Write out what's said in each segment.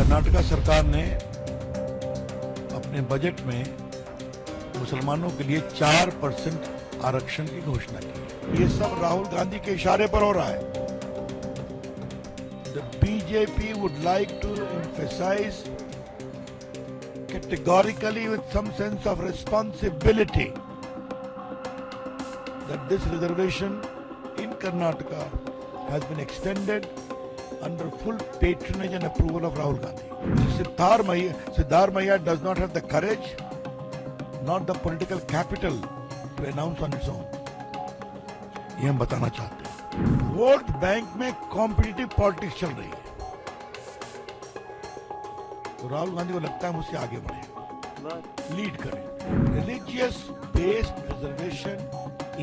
कर्नाटका सरकार ने अपने बजट में मुसलमानों के लिए 4% आरक्षण की घोषणा की है। ये सब राहुल गांधी के इशारे पर हो रहा है। The BJP would like to emphasize categorically with some sense of responsibility that this reservation in Karnataka has been extended under full patronage and approval of Rahul Gandhi. Siddharmaiah does not have the courage, not the political capital to announce on its own. ये हम बताना चाहते हैं। Vote bank में competitive politics चल रही है, तो राहुल गांधी को लगता है मुझसे आगे बढ़े, लीड करे। Religious based reservation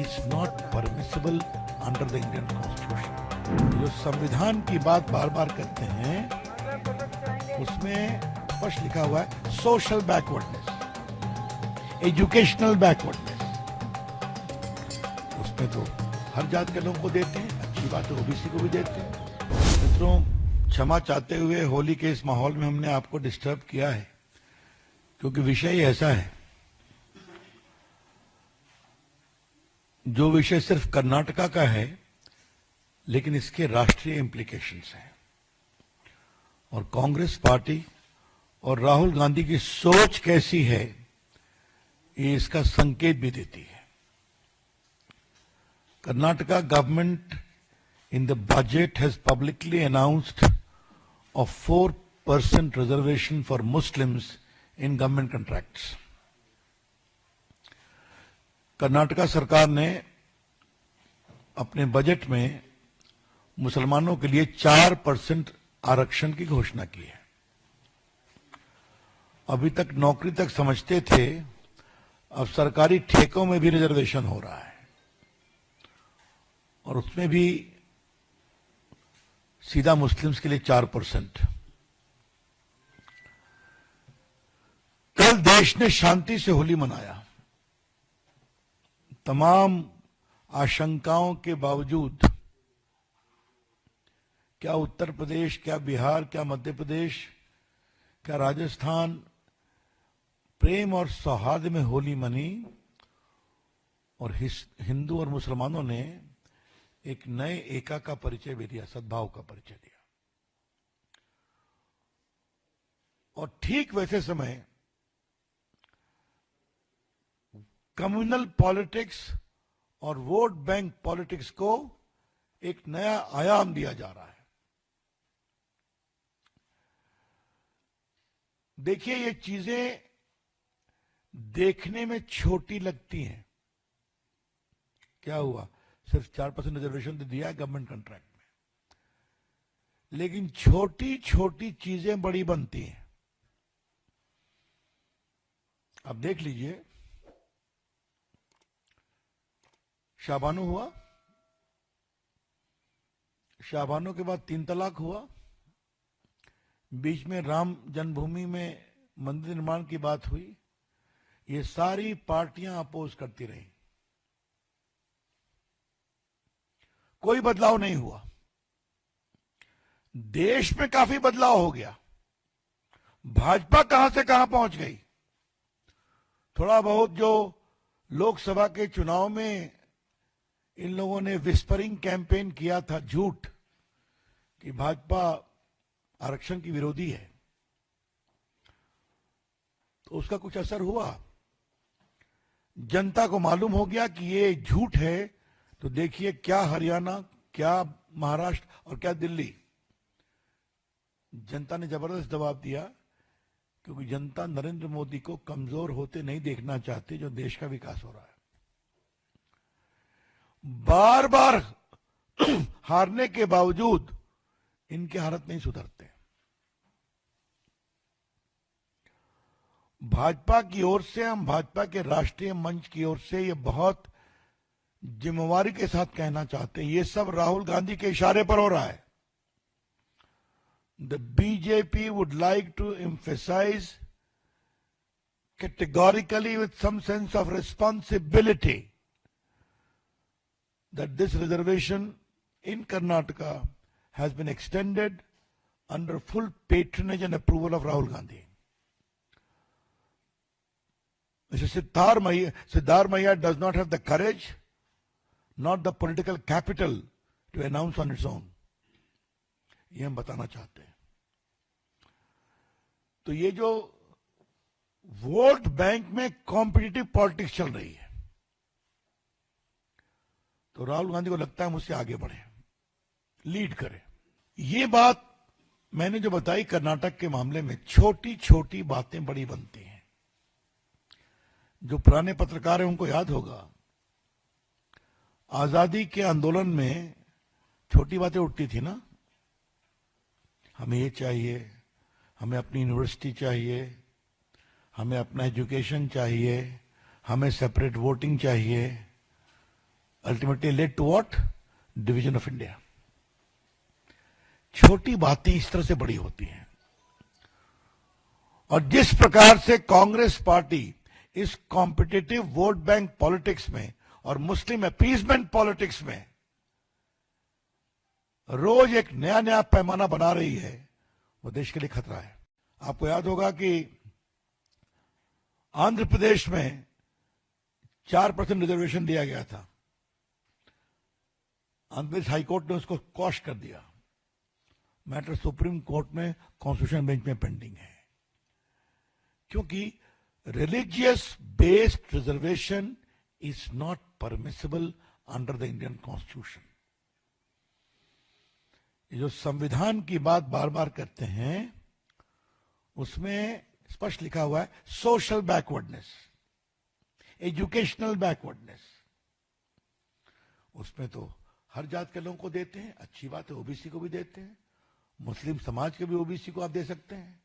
is not permissible under the Indian constitution. जो संविधान की बात बार बार करते हैं उसमें स्पष्ट लिखा हुआ है सोशल बैकवर्डनेस, एजुकेशनल बैकवर्डनेस। उसमें तो हर जात के लोगों को देते हैं, अच्छी बात है, ओबीसी को भी देते हैं। मित्रों, क्षमा चाहते हुए होली के इस माहौल में हमने आपको डिस्टर्ब किया है, क्योंकि विषय ऐसा है जो विषय सिर्फ कर्नाटका का है, लेकिन इसके राष्ट्रीय इम्प्लीकेशंस हैं। और कांग्रेस पार्टी और राहुल गांधी की सोच कैसी है, ये इसका संकेत भी देती है। Karnataka government in the budget has publicly announced a 4% reservation for Muslims in government contracts. Karnataka सरकार ने अपने बजट में मुसलमानों के लिए 4% आरक्षण की घोषणा की है। अभी तक नौकरी तक समझते थे, अब सरकारी ठेकों में भी रिजर्वेशन हो रहा है, और उसमें भी सीधा मुस्लिम्स के लिए 4%। कल देश ने शांति से होली मनाया। तमाम आशंकाओं के बावजूद, क्या उत्तर प्रदेश, क्या बिहार, क्या मध्य प्रदेश, क्या राजस्थान प्रेम और सौहार्द में होली मनी, और हिंदू और मुसलमानों ने एक नए एका का परिचय भी दिया, सद्भाव का परिचय दिया। और ठीक वैसे समय कम्युनल पॉलिटिक्स और वोट बैंक पॉलिटिक्स को एक नया आयाम दिया जा रहा है। देखिए, ये चीजें देखने में छोटी लगती हैं। क्या हुआ, सिर्फ 4% रिजर्वेशन तो दिया है गवर्नमेंट कॉन्ट्रैक्ट में, लेकिन छोटी छोटी चीजें बड़ी बनती हैं। अब देख लीजिए, शाबानो हुआ, शाबानो के बाद 3 तलाक हुआ, बीच में राम जन्मभूमि में मंदिर निर्माण की बात हुई। ये सारी पार्टियां अपोज करती रही, कोई बदलाव नहीं हुआ। देश में काफी बदलाव हो गया। भाजपा कहां से कहां पहुंच गई। थोड़ा बहुत जो लोकसभा के चुनाव में इन लोगों ने विस्परिंग कैंपेन किया था, झूठ, कि भाजपा आरक्षण की विरोधी है, तो उसका कुछ असर हुआ। जनता को मालूम हो गया कि ये झूठ है, तो देखिए क्या हरियाणा, क्या महाराष्ट्र और क्या दिल्ली, जनता ने जबरदस्त दबाव दिया, क्योंकि जनता नरेंद्र मोदी को कमजोर होते नहीं देखना चाहती, जो देश का विकास हो रहा है। बार बार हारने के बावजूद इनके हालत नहीं सुधरते। भाजपा की ओर से, हम भाजपा के राष्ट्रीय मंच की ओर से ये बहुत जिम्मेवारी के साथ कहना चाहते हैं, ये सब राहुल गांधी के इशारे पर हो रहा है। The BJP would like to emphasize categorically with some sense of responsibility that this reservation in Karnataka has been extended under full patronage and approval of Rahul Gandhi. Mr. Siddhar Maiya does not have the courage, not the political capital to announce on its own. ये हम बताना चाहते हैं. तो ये जो vote bank में competitive politics चल रही है, तो राहुल गांधी को लगता है मुझसे आगे बढ़े, लीड करे. ये बात मैंने जो बताई कर्नाटक के मामले में, छोटी छोटी बातें बड़ी बनती हैं. जो पुराने पत्रकार हैं उनको याद होगा, आजादी के आंदोलन में छोटी बातें उठती थी ना, हमें ये चाहिए, हमें अपनी यूनिवर्सिटी चाहिए, हमें अपना एजुकेशन चाहिए, हमें सेपरेट वोटिंग चाहिए. Ultimately led to what? Division of India. छोटी बातें इस तरह से बड़ी होती हैं. और जिस प्रकार से कांग्रेस पार्टी इस कॉम्पिटिटिव वोट बैंक पॉलिटिक्स में और मुस्लिम अपीजमेंट पॉलिटिक्स में रोज एक नया नया पैमाना बना रही है, वो देश के लिए खतरा है. आपको याद होगा कि आंध्र प्रदेश में 4% रिजर्वेशन दिया गया था. आंध्र प्रदेश हाईकोर्ट ने उसको क्वॉश कर दिया. मैटर सुप्रीम कोर्ट में कॉन्स्टिट्यूशन बेंच में पेंडिंग है, क्योंकि religious based reservation is not permissible under the Indian constitution. ये जो संविधान की बात बार बार करते हैं, उसमें स्पष्ट लिखा हुआ है सोशल बैकवर्डनेस, एजुकेशनल बैकवर्डनेस. उसमें तो हर जात के लोगों को देते हैं, अच्छी बात है, ओबीसी को भी देते हैं, मुस्लिम समाज के भी ओबीसी को आप दे सकते हैं.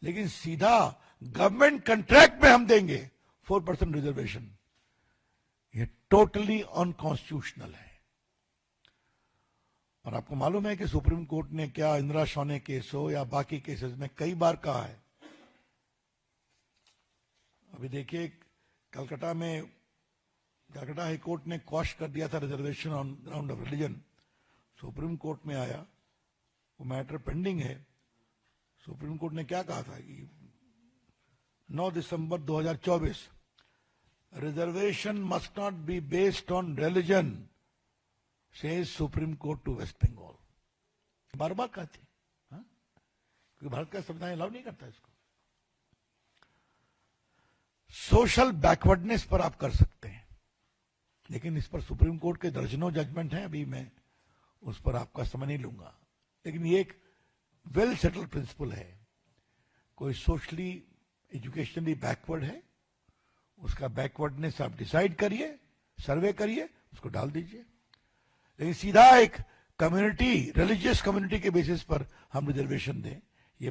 लेकिन सीधा गवर्नमेंट कंट्रैक्ट में हम देंगे 4% रिजर्वेशन, ये टोटली अनकॉन्स्टिट्यूशनल है. और आपको मालूम है कि सुप्रीम कोर्ट ने क्या इंदिरा शौने केस हो या बाकी केसेस में कई बार कहा है. अभी देखिए, कलकत्ता हाई कोर्ट ने क्वॉश कर दिया था reservation on ground of religion. Supreme court में आया, वो मैटर पेंडिंग है. सुप्रीम कोर्ट ने क्या कहा था कि 9 दिसंबर 2024, reservation must not be based on religion, says supreme court to West Bengal. बार बार कहते हैं, क्योंकि भारत का संविधान अलाउ नहीं करता इसको. सोशल बैकवर्डनेस पर आप कर सकते हैं, लेकिन इस पर सुप्रीम कोर्ट के दर्जनों जजमेंट हैं, अभी मैं उस पर आपका समय नहीं लूंगा. लेकिन ये एक वेल सेटल्ड प्रिंसिपल है. कोई सोशली एजुकेशनली बैकवर्ड है, उसका बैकवर्डनेस आप डिसाइड करिए, सर्वे करिए, उसको डाल दीजिए. लेकिन सीधा एक कम्युनिटी, रिलीजियस कम्युनिटी के बेसिस पर हम रिजर्वेशन दें, ये